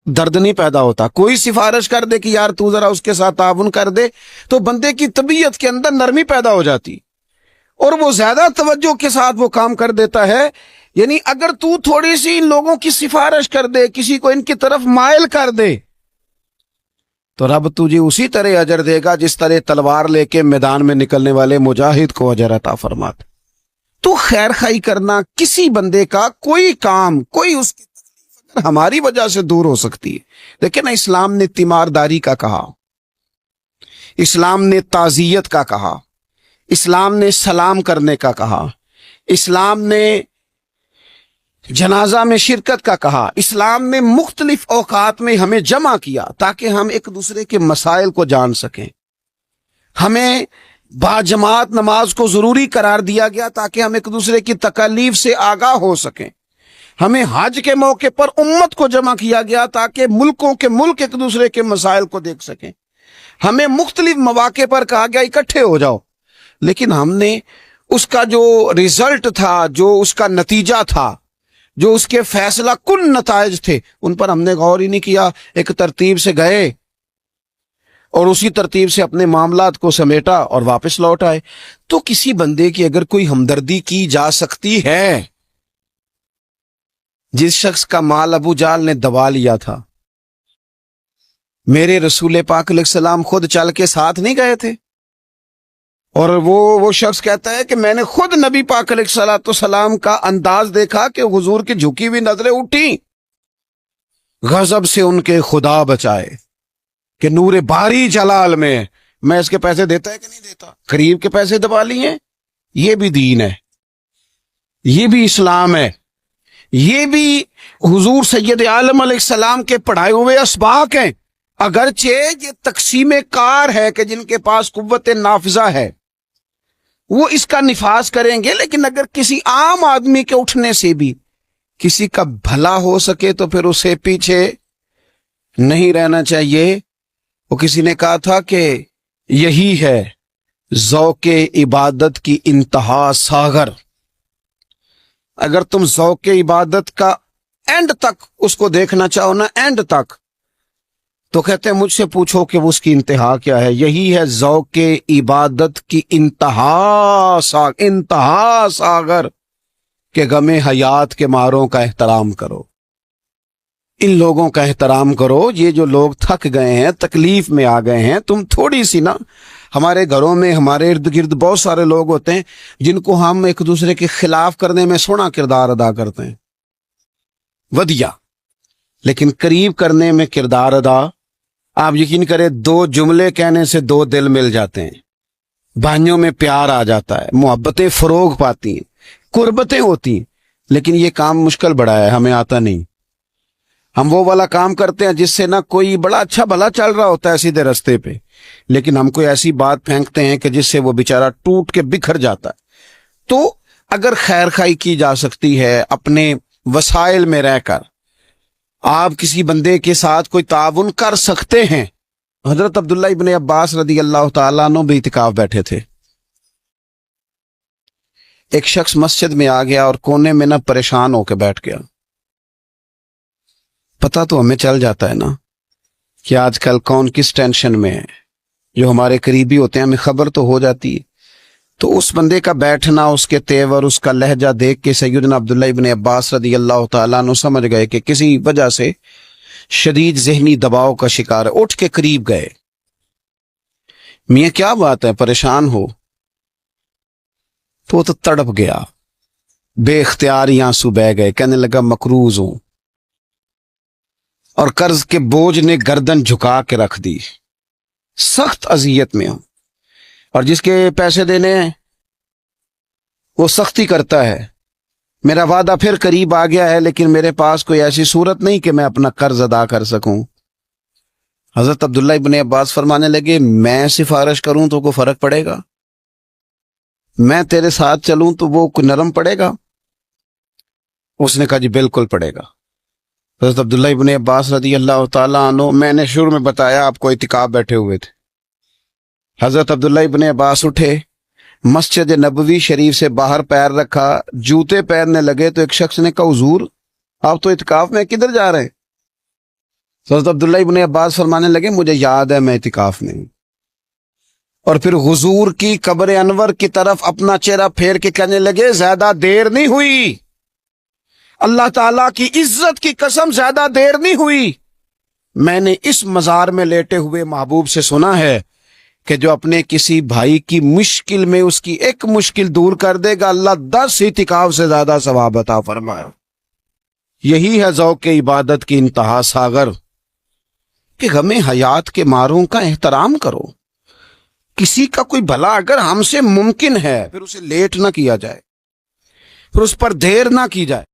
درد نہیں پیدا ہوتا. کوئی سفارش کر دے کہ یار تو ذرا اس کے ساتھ تعاون کر دے تو بندے کی طبیعت کے اندر نرمی پیدا ہو جاتی اور وہ زیادہ توجہ کے ساتھ وہ کام کر دیتا ہے. یعنی اگر تو تھوڑی سی ان لوگوں کی سفارش کر دے, کسی کو ان کی طرف مائل کر دے, تو رب تجھے اسی طرح اجر دے گا جس طرح تلوار لے کے میدان میں نکلنے والے مجاہد کو اجر عطا فرماتا. تو خیر خائی کرنا کسی بندے کا کوئی کام, کوئی اس کی تکلیف ہماری وجہ سے دور ہو سکتی ہے. لیکن اسلام نے تیمارداری کا کہا, اسلام نے تعزیت کا کہا, اسلام نے سلام کرنے کا کہا, اسلام نے جنازہ میں شرکت کا کہا, اسلام نے مختلف اوقات میں ہمیں جمع کیا تاکہ ہم ایک دوسرے کے مسائل کو جان سکیں. ہمیں باجماعت نماز کو ضروری قرار دیا گیا تاکہ ہم ایک دوسرے کی تکالیف سے آگاہ ہو سکیں. ہمیں حج کے موقع پر امت کو جمع کیا گیا تاکہ ملک ایک دوسرے کے مسائل کو دیکھ سکیں. ہمیں مختلف مواقع پر کہا گیا اکٹھے ہو جاؤ, لیکن ہم نے اس کا جو رزلٹ تھا, جو اس کا نتیجہ تھا, جو اس کے فیصلہ کن نتائج تھے, ان پر ہم نے غور ہی نہیں کیا. ایک ترتیب سے گئے اور اسی ترتیب سے اپنے معاملات کو سمیٹا اور واپس لوٹ آئے. تو کسی بندے کی اگر کوئی ہمدردی کی جا سکتی ہے, جس شخص کا مال ابو جال نے دبا لیا تھا, میرے رسول پاک علیہ السلام خود چل کے ساتھ نہیں گئے تھے, اور وہ شخص کہتا ہے کہ میں نے خود نبی پاک علیہ السلام کا انداز دیکھا کہ حضور کی جھکی ہوئی نظریں اٹھی, غضب سے ان کے خدا بچائے کہ نور باری جلال میں اس کے پیسے دیتا ہے کہ نہیں دیتا, قریب کے پیسے دبا لیے. یہ بھی دین ہے, یہ بھی اسلام ہے, یہ بھی حضور سید عالم علیہ السلام کے پڑھائے ہوئے اسباق ہیں. اگرچہ یہ تقسیم کار ہے کہ جن کے پاس قوت نافذہ ہے وہ اس کا نفاذ کریں گے, لیکن اگر کسی عام آدمی کے اٹھنے سے بھی کسی کا بھلا ہو سکے تو پھر اسے پیچھے نہیں رہنا چاہیے. وہ کسی نے کہا تھا کہ یہی ہے ذوق عبادت کی انتہا ساغر. اگر تم ذوق عبادت کا اینڈ تک اس کو دیکھنا چاہو نا, اینڈ تک, تو کہتے ہیں مجھ سے پوچھو کہ وہ اس کی انتہا کیا ہے. یہی ہے ذوق عبادت کی انتہا ساغر کہ غم حیات کے ماروں کا احترام کرو. ان لوگوں کا احترام کرو, یہ جو لوگ تھک گئے ہیں, تکلیف میں آ گئے ہیں. تم تھوڑی سی نا, ہمارے گھروں میں ہمارے ارد گرد بہت سارے لوگ ہوتے ہیں جن کو ہم ایک دوسرے کے خلاف کرنے میں سونا کردار ادا کرتے ہیں, ودیا, لیکن قریب کرنے میں کردار ادا, آپ یقین کریں 2 جملے کہنے سے 2 دل مل جاتے ہیں, بھائیوں میں پیار آ جاتا ہے, محبتیں فروغ پاتی ہیں, قربتیں ہوتی ہیں. لیکن یہ کام مشکل بڑا ہے, ہمیں آتا نہیں. ہم وہ والا کام کرتے ہیں جس سے نہ کوئی بڑا اچھا بھلا چل رہا ہوتا ہے سیدھے رستے پہ, لیکن ہم کوئی ایسی بات پھینکتے ہیں کہ جس سے وہ بیچارہ ٹوٹ کے بکھر جاتا ہے. تو اگر خیر خائی کی جا سکتی ہے اپنے وسائل میں رہ کر, آپ کسی بندے کے ساتھ کوئی تعاون کر سکتے ہیں. حضرت عبداللہ ابن عباس رضی اللہ تعالیٰ عنہ بھی اعتکاف بیٹھے تھے. ایک شخص مسجد میں آ گیا اور کونے میں نہ پریشان ہو کے بیٹھ گیا. پتہ تو ہمیں چل جاتا ہے نا کہ آج کل کون کس ٹینشن میں ہے, جو ہمارے قریبی ہوتے ہیں ہمیں خبر تو ہو جاتی ہے. تو اس بندے کا بیٹھنا, اس کے تیور, اس کا لہجہ دیکھ کے سیدنا عبداللہ ابن عباس رضی اللہ تعالیٰ عنہ سمجھ گئے کہ کسی وجہ سے شدید ذہنی دباؤ کا شکار ہے. اٹھ کے قریب گئے, میاں کیا بات ہے, پریشان ہو؟ تو تڑپ گیا, بے اختیار آنسو بہہ گئے, کہنے لگا مقروض ہوں اور قرض کے بوجھ نے گردن جھکا کے رکھ دی, سخت اذیت میں ہوں, اور جس کے پیسے دینے ہیں وہ سختی کرتا ہے. میرا وعدہ پھر قریب آ گیا ہے لیکن میرے پاس کوئی ایسی صورت نہیں کہ میں اپنا قرض ادا کر سکوں. حضرت عبداللہ ابن عباس فرمانے لگے, میں سفارش کروں تو کوئی فرق پڑے گا؟ میں تیرے ساتھ چلوں تو وہ کوئی نرم پڑے گا؟ اس نے کہا جی بالکل پڑے گا. حضرت عبداللہ ابن عباس رضی اللہ تعالیٰ عنہ, میں نے شروع میں بتایا آپ کو اعتکاف بیٹھے ہوئے تھے. حضرت عبداللہ ابن عباس اٹھے, مسجد نبوی شریف سے باہر پیر رکھا, جوتے پہننے لگے تو ایک شخص نے کہا حضور آپ تو اعتکاف میں کدھر جا رہے ہیں؟ تو حضرت عبداللہ ابن عباس فرمانے لگے مجھے یاد ہے میں اعتکاف میں ہوں، اور پھر حضور کی قبر انور کی طرف اپنا چہرہ پھیر کے کہنے لگے زیادہ دیر نہیں ہوئی، اللہ تعالیٰ کی عزت کی قسم زیادہ دیر نہیں ہوئی، میں نے اس مزار میں لیٹے ہوئے محبوب سے سنا ہے کہ جو اپنے کسی بھائی کی مشکل میں اس کی ایک مشکل دور کر دے گا اللہ 10 اعتکاف سے زیادہ ثواب عطا فرمائے۔ یہی ہے ذوق عبادت کی انتہا ساغر کہ غم حیات کے ماروں کا احترام کرو، کسی کا کوئی بھلا اگر ہم سے ممکن ہے پھر اسے لیٹ نہ کیا جائے، پھر اس پر دیر نہ کی جائے۔